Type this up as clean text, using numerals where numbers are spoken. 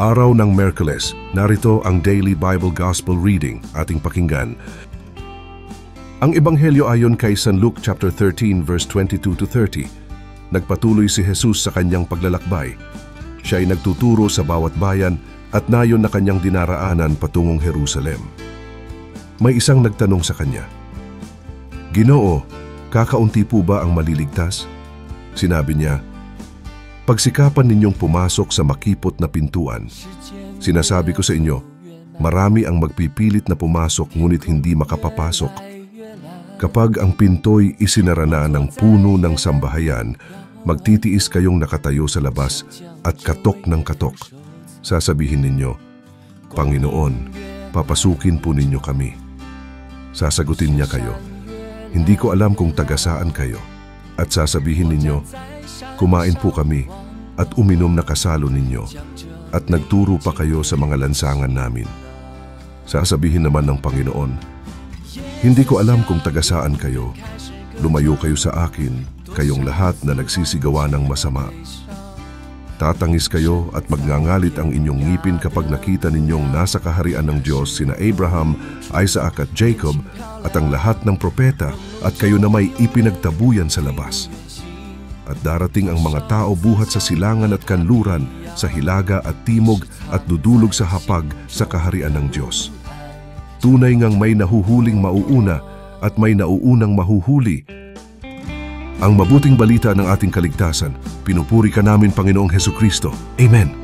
Araw ng Miyerkules, narito ang Daily Bible Gospel Reading ating pakinggan. Ang Ebanghelyo ayon kay San Luke chapter 13 verse 22 to 30. Nagpatuloy si Jesus sa kanyang paglalakbay. Siya ay nagtuturo sa bawat bayan at nayon na kanyang dinaraanan patungong Jerusalem. May isang nagtanong sa kanya, "Ginoo, kakaunti po ba ang maliligtas?" Sinabi niya, "Pagsikapan ninyong pumasok sa makipot na pintuan. Sinasabi ko sa inyo, marami ang magpipilit na pumasok ngunit hindi makapapasok. Kapag ang pinto'y isinara na ng puno ng sambahayan, magtitiis kayong nakatayo sa labas at katok ng katok. Sasabihin ninyo, 'Panginoon, papasukin po ninyo kami.' Sasagutin niya kayo, 'Hindi ko alam kung taga saan kayo.' At sasabihin ninyo, 'Kumain po kami at uminom na kasalo ninyo at nagturo pa kayo sa mga lansangan namin.' Sasabihin naman ng Panginoon, 'Hindi ko alam kung taga saan kayo. Lumayo kayo sa akin, kayong lahat na nagsisigawa ng masama.' Tatangis kayo at magngangalit ang inyong ngipin kapag nakita ninyong nasa kaharian ng Diyos sina Abraham, Isaac at Jacob at ang lahat ng propeta at kayo na may ipinagtabuyan sa labas. At darating ang mga tao buhat sa silangan at kanluran, sa hilaga at timog at dudulog sa hapag sa kaharian ng Diyos. Tunay ngang may nahuhuling mauuna at may nauunang mahuhuli. Ang mabuting balita ng ating kaligtasan, pinupuri ka namin, Panginoong Hesukristo. Amen.